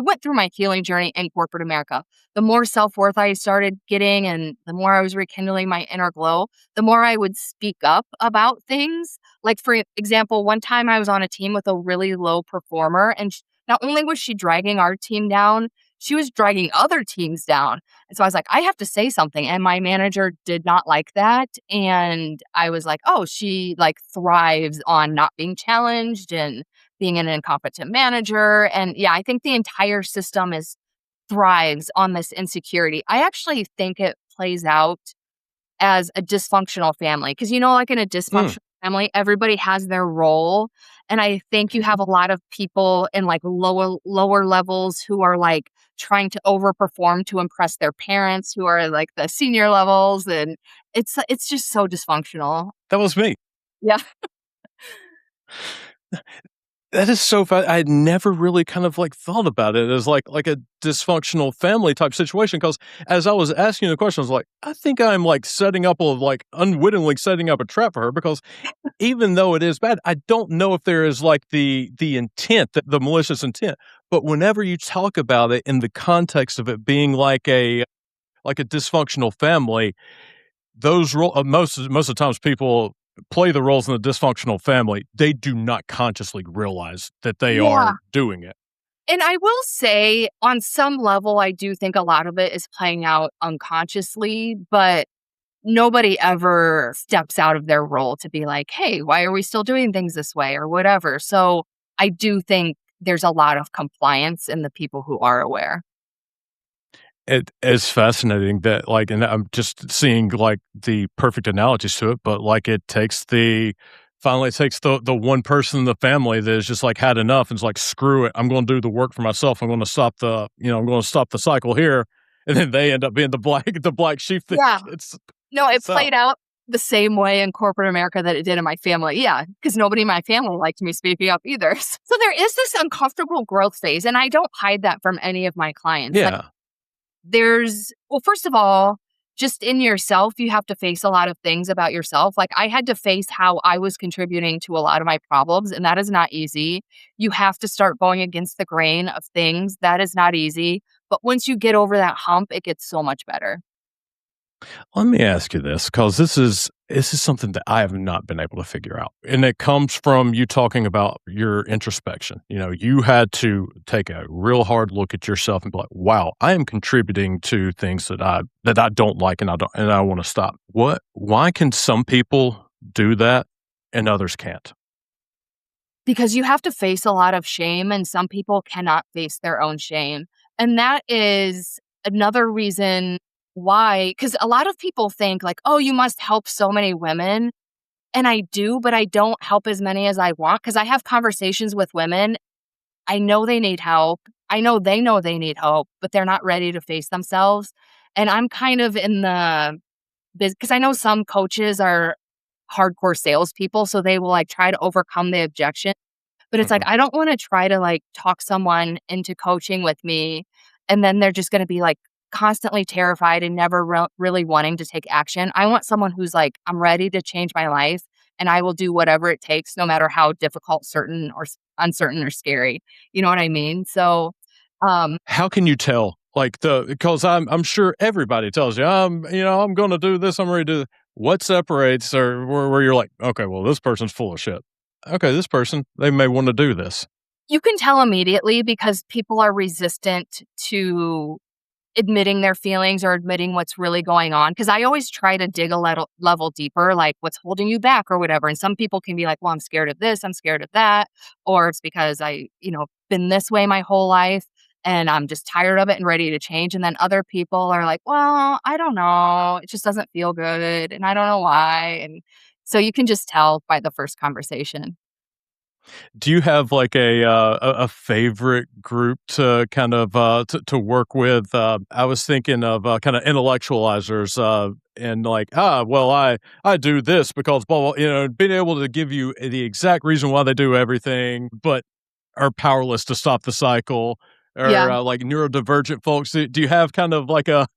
went through my healing journey in corporate America. The more self-worth I started getting and the more I was rekindling my inner glow, the more I would speak up about things. Like, for example, one time I was on a team with a really low performer, and not only was she dragging our team down, she was dragging other teams down. And so I was like, I have to say something. And my manager did not like that. And I was like, oh, she like thrives on not being challenged and being an incompetent manager. And yeah, I think the entire system is thrives on this insecurity. I actually think it plays out as a dysfunctional family, because like, in a
Mm.
dysfunctional family, everybody has their role, and I think you have a lot of people in, like, lower levels who are, like, trying to overperform to impress their parents who are, like, the senior levels, and it's just so dysfunctional.
That was me.
Yeah.
That is so I had never really kind of, like, thought about it as, like, a dysfunctional family type situation. Because as I was asking the question, I was like, "I think I'm, like, setting up a like, unwittingly setting up a trap for her," because even though it is bad, I don't know if there is, like, the intent, the malicious intent, but whenever you talk about it in the context of it being like a dysfunctional family, those most of the times people play the roles in a dysfunctional family, they do not consciously realize that they
Yeah.
are doing it.
And I will say, on some level, I do think a lot of it is playing out unconsciously, but nobody ever steps out of their role to be like, "Hey, why are we still doing things this way?" or whatever. So, I do think there's a lot of compliance in the people who are aware.
It is fascinating that, like, and I'm just seeing, like, the perfect analogies to it, but, like, it takes the one person in the family that has just, like, had enough and is like, "Screw it, I'm gonna do the work for myself. I'm gonna stop the cycle here," and then they end up being the black sheep that
Yeah.
gets
No, it
gets out.
played out the same way in corporate America that it did in my family. Yeah, because nobody in my family liked me speaking up either. So there is this uncomfortable growth phase, and I don't hide that from any of my clients. Like,
Yeah.
well, first of all, just in yourself, you have to face a lot of things about yourself. Like, I had to face how I was contributing to a lot of my problems, and that is not easy. You have to start going against the grain of things. That is not easy. But once you get over that hump, it gets so much better.
Let me ask you this, because this is something that I have not been able to figure out, and it comes from you talking about your introspection. You know, you had to take a real hard look at yourself and be like, "Wow, I am contributing to things that I don't like, and I want to stop." Why can some people do that and others can't?
Because you have to face a lot of shame, and some people cannot face their own shame. And that is another reason why, because a lot of people think, like, oh, you must help so many women. And I do, but I don't help as many as I want because I have conversations with women. I know they need help. I know they need help, but they're not ready to face themselves. And I'm kind of in the because I know some coaches are hardcore salespeople, so they will like try to overcome the objection. But it's like,
Mhm.
I don't wanna try to, like, talk someone into coaching with me, and then they're just gonna be, like, constantly terrified and never really wanting to take action. I want someone who's like, "I'm ready to change my life, and I will do whatever it takes no matter how difficult, certain, or uncertain or scary." You know what I mean? So, um
How can you tell? Like, because I'm sure everybody tells you, I'm gonna do this, I'm ready to do th-" What separates or where you're like, "Okay, well, this person's full of shit. Okay, this person, they may wanna do this."
you can tell immediately because people are resistant to admitting their feelings or admitting what's really going on. Because I always try to dig a level deeper, like, what's holding you back or whatever, and some people can be like, "Well, I'm scared of this, I'm scared of that," or it's because been this way my whole life, and I'm just tired of it and ready to change, and then other people are like, "Well, I don't know, it just doesn't feel good, and I don't know why," and so you can just tell by the first conversation.
Do you have like a favorite group to kind of to work with? I was thinking of kind of intellectualizers and like well I do this because blah, blah, being able to give you the exact reason why they do everything, but are powerless to stop the cycle.
Yeah.
Or like neurodivergent folks. Do you have kind of like a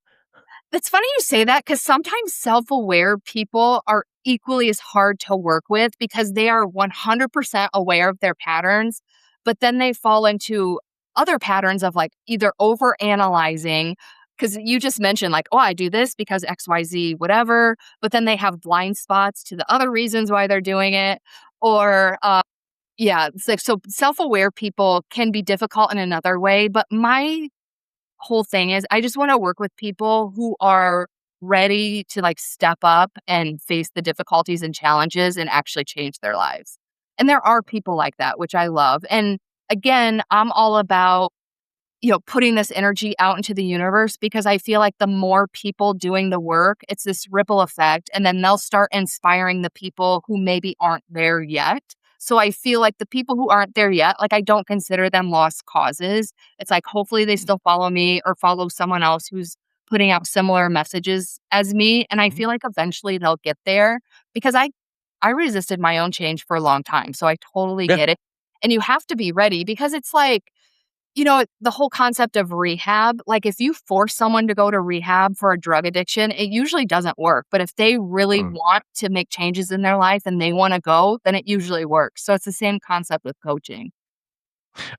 It's funny you say that because sometimes self-aware people are equally as hard to work with because they are 100% aware of their patterns, but then they fall into other patterns of, like, either over-analyzing, because you just mentioned, like, "Oh, I do this because XYZ whatever," but then they have blind spots to the other reasons why they're doing it, or, yeah, it's like, so self-aware people can be difficult in another way, but my whole thing is I just wanna work with people who are ready to, like, step up and face the difficulties and challenges and actually change their lives. And there are people like that, which I love. And again, I'm all about, putting this energy out into the universe because I feel like the more people doing the work, it's this ripple effect, and then they'll start inspiring the people who maybe aren't there yet. So I feel like the people who aren't there yet, like, I don't consider them lost causes. It's like, hopefully they still follow me or follow someone else who's putting out similar messages as me. And I feel like eventually they'll get there because I resisted my own change for a long time. So I totally
yeah?
get it. And you have to be ready because it's like, the whole concept of rehab, like, if you force someone to go to rehab for a drug addiction, it usually doesn't work. But if they really
Mm.
want to make changes in their life and they wanna go, then it usually works. So it's the same concept with coaching.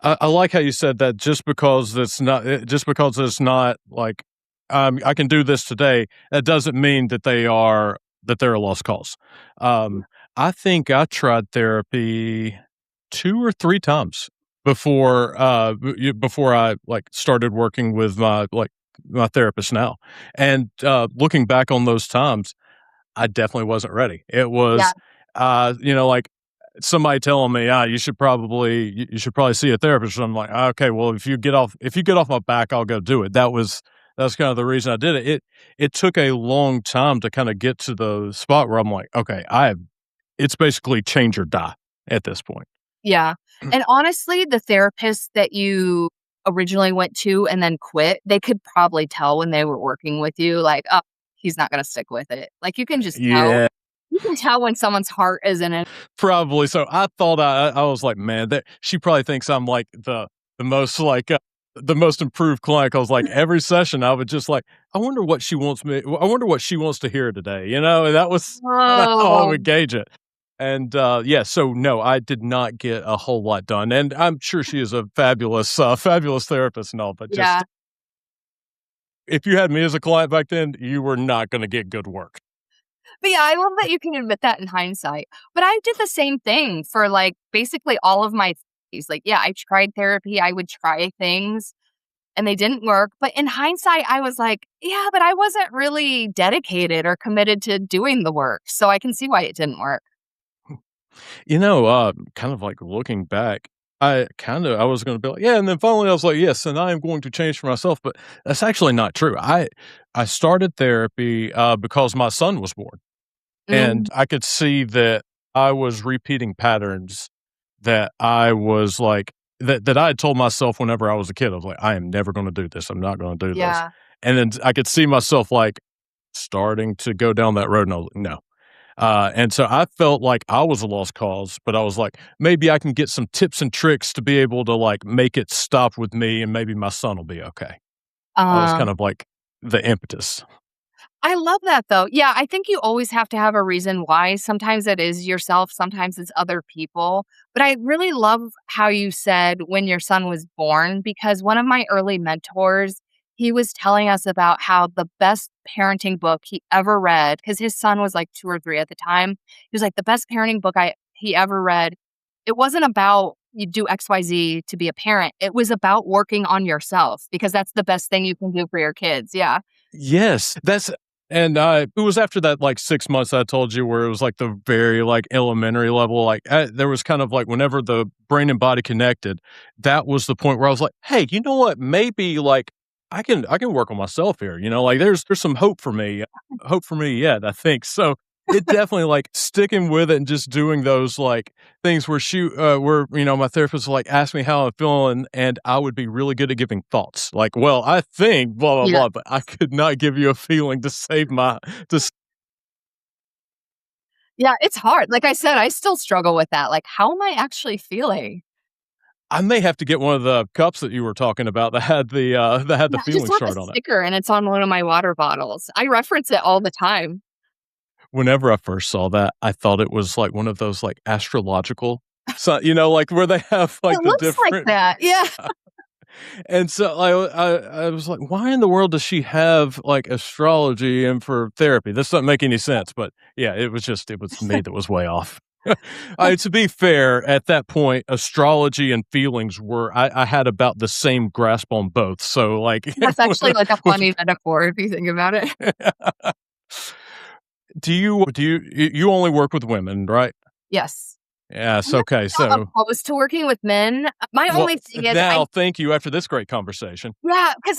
I like how you said that just because it's not like I can do this today, that doesn't mean that they're a lost cause. Um, I think I tried therapy 2 or 3 times before I like started working with my therapist now. And looking back on those times, I definitely wasn't ready. It
Yeah,
was, like somebody telling me, you should probably see a therapist." And I'm like, "Okay, well, if you get off my back, I'll go do it." That's kind of the reason I did it. It took a long time to kind of get to the spot where I'm like, "Okay, it's basically change or die at this point."
yeah. And honestly, the therapist that you originally went to and then quit, they could probably tell when they were working with you, like, "Oh, he's not gonna stick with it." Like, you can just tell.
Yeah.
You can tell when someone's heart is in it.
Probably. So I thought I was like, "Man, that she probably thinks I'm like the most the most improved client." 'Cause like every session I would just like, I wonder what she wants to hear today, you know? And that was kinda how I
Oh,
would gauge it. And yeah, so no, I did not get a whole lot done. And I'm sure she is a fabulous, fabulous therapist and all, but
yeah.
just if you had me as a client back then, you were not gonna get good work.
But yeah, I love that you can admit that in hindsight. But I did the same thing for, like, basically all of my therapies. Like, yeah, I tried therapy, I would try things and they didn't work. But in hindsight, I was like, yeah, but I wasn't really dedicated or committed to doing the work. So I can see why it didn't work.
Kind of like looking back, I was gonna be like, "Yeah," and then finally I was like, "Yes, and I am going to change for myself," but that's actually not true. I started therapy, because my son was born, and
Mm,
I could see that I was repeating patterns that I was like that I had told myself whenever I was a kid. I was like, "I am never gonna do this. I'm not gonna do this."
yeah.
And then I could see myself, like, starting to go down that road, and I was like, "No." And so I felt like I was a lost cause, but I was like, maybe I can get some tips and tricks to be able to like make it stop with me and maybe my son will be okay. That was
Uh,
kind of like the impetus.
I love that though. Yeah, I think you always have to have a reason why. Sometimes it is yourself, sometimes it's other people. But I really love how you said when your son was born, because one of my early mentors, he was telling us about how the best parenting book he ever read, because his son was like 2 or 3 at the time. He was like, the best parenting book he ever read. It wasn't about you do XYZ to be a parent. It was about working on yourself because that's the best thing you can do for your kids. Yeah.
Yes, that's and, it was after that, like, 6 months I told you where it was, like, the very, like, elementary level, like, there was kind of, like, whenever the brain and body connected, that was the point where I was like, "Hey, you know what? Maybe, like, I can work on myself here," like, there's some hope for me yet, I think, so, it definitely, like, sticking with it and just doing those, like, things where, my therapist would, like, ask me how I'm feeling, and I would be really good at giving thoughts, like, "Well, I think blah, blah,
Yeah.
blah," but I could not give you a feeling to save my to s
Yeah, it's hard. Like I said, I still struggle with that. Like, how am I actually feeling?
I may have to get one of the cups that you were talking about that had the
Yeah, I just
feeling
have a
chart on it.
sticker and it's on one of my water bottles. I reference it all the time.
Whenever I first saw that, I thought it was, like, one of those, like, astrological like, where they have,
It
like, the
looks like
different
that. Yeah.
and so I was like, "Why in the world does she have, like, astrology in for therapy? This doesn't make any sense," but, yeah, it was me that was way off. To be fair, at that point, astrology and feelings were I had about the same grasp on both, so, like,
That's actually like a
with
funny metaphor if you think about it.
you only work with women, right?
Yes.
Yes,
I'm
okay,
not
so
opposed to working with men. My
well,
only thing is
now thank you after this great conversation.
yeah, because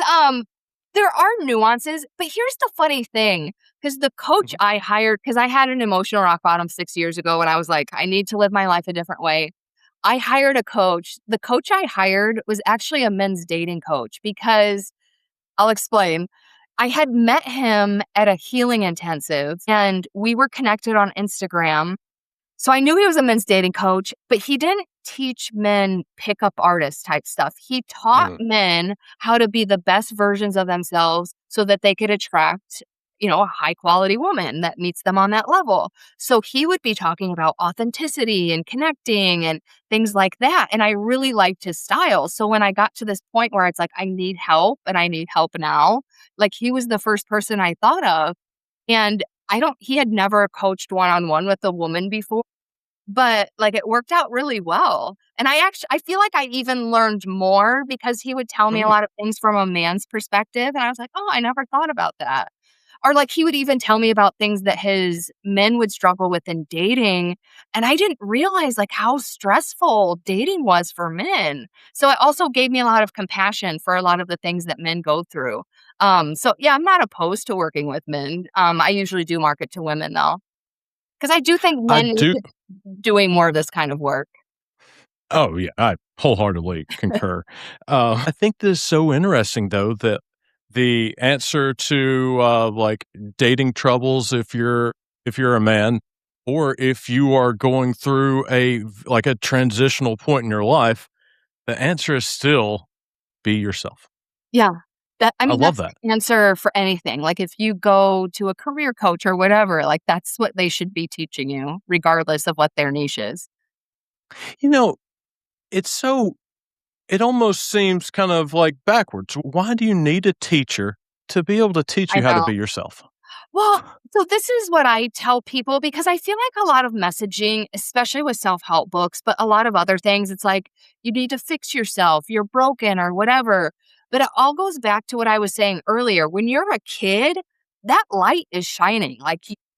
there are nuances, but here's the funny thing, because the coach
Mhm,
I hired, because I had an emotional rock bottom 6 years ago and I was like, "I need to live my life a different way." I hired a coach. The coach I hired was actually a men's dating coach because I'll explain. I had met him at a healing intensive, and we were connected on Instagram, so I knew he was a men's dating coach, but he didn't teach men pickup artist type stuff. He taught
mhm.
men how to be the best versions of themselves so that they could attract, a high quality woman that meets them on that level. So he would be talking about authenticity and connecting and things like that. And I really liked his style. So when I got to this point where it's like, I need help and I need help now, like he was the first person I thought of. And he had never coached one on one with a woman before, but, like, it worked out really well, and I feel like I even learned more because he would tell me a
Mm,
lot of things from a man's perspective, and I was like, "Oh, I never thought about that." Or, like, he would even tell me about things that his men would struggle with in dating, and I didn't realize, like, how stressful dating was for men. So it also gave me a lot of compassion for a lot of the things that men go through. So, yeah, I'm not opposed to working with men. I usually do market to women, though, because I do think
I
men need
do
to doing more of this kind of work.
Oh, yeah, I wholeheartedly concur. I think this is so interesting, though, that the answer to, like, dating troubles if you're a man, or if you are going through like, a transitional point in your life, the answer is still be yourself.
Yeah.
I love
That's
that.
the answer for anything. Like, if you go to a career coach or whatever, like, that's what they should be teaching you, regardless of what their niche is.
You know, it's so it almost seems kind of, like, backwards. Why do you need a teacher to be able to teach
I
you how to
know.
be yourself?
Well, so this is what I tell people because I feel like a lot of messaging, especially with self help books, but a lot of other things, it's like you need to fix yourself, you're broken or whatever. But it all goes back to what I was saying earlier. When you're a kid, that light is shining.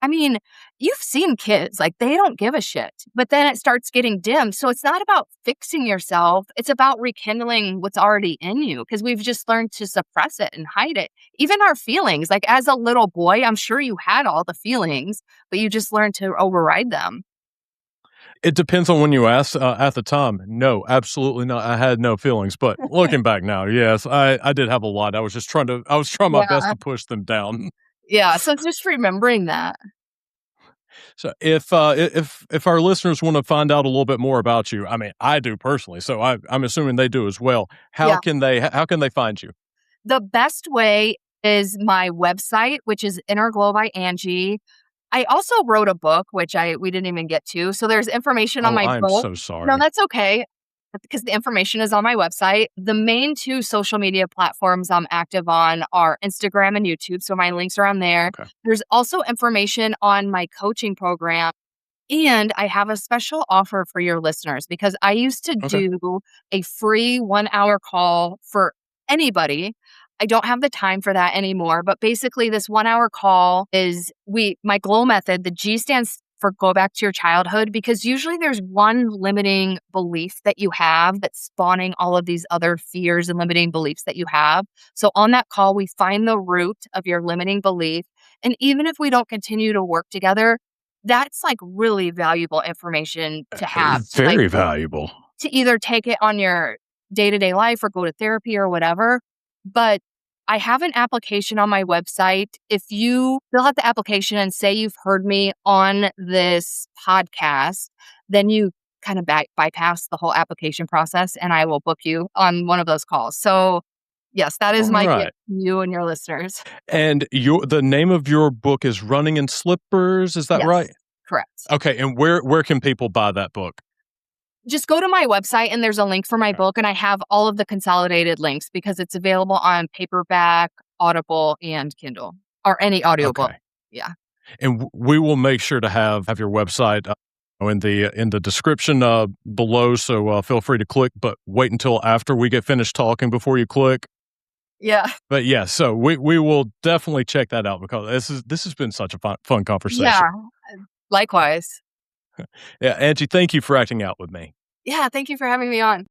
I mean, you've seen kids, like they don't give a shit, but then it starts getting dim. So it's not about fixing yourself, it's about rekindling what's already in you because we've just learned to suppress it and hide it. Even our feelings, like, as a little boy, I'm sure you had all the feelings, but you just learned to override them.
It depends on when you ask, at the time, no, absolutely not, I had no feelings, but looking back now, yes, I did have a lot, I was trying my best
Yeah.
to push them down.
Yeah, so just remembering that.
So if our listeners want to find out a little bit more about you, I mean, I do personally, so I'm assuming they do as well.
Yeah.
How can they find you?
The best way is my website, which is Inner Glow by Angie. I also wrote a book, which we didn't even get to. So there's information on
Oh,
my
I'm
book.
so
No,
sorry.
that's okay because the information is on my website. The main two social media platforms I'm active on are Instagram and YouTube. So my links are on there.
Okay.
There's also information on my coaching program. And I have a special offer for your listeners because I used to
Okay.
do a free 1 hour call for anybody. I don't have the time for that anymore. But basically, this 1 hour call is my glow method. The G stands for go back to your childhood because usually there's one limiting belief that you have that's spawning all of these other fears and limiting beliefs that you have. So on that call, we find the root of your limiting belief. And even if we don't continue to work together, that's, like, really valuable information to have, like,
Very valuable.
to either take it on your day-to-day life or go to therapy or whatever, but I have an application on my website. If you fill out the application and say you've heard me on this podcast, then you kinda bypass the whole application process, and I will book you on one of those calls. So, yes, that is my gift
Alright.
to you and your listeners.
And the name of your book is Running in Slippers, is that right?
Yes, correct.
Okay, and where can people buy that book?
Just go to my website and there's a link for my
Okay.
book, and I have all of the consolidated links because it's available on paperback, Audible, and Kindle, or any audiobook.
Okay.
Yeah.
And we will make sure to have your website in the description below. So feel free to click, but wait until after we get finished talking before you click.
Yeah.
But yeah, so we will definitely check that out because this has been such a fun
Yeah.
conversation.
Likewise.
Yeah, Angie, thank you for acting out with me.
Yeah, thank you for having me on.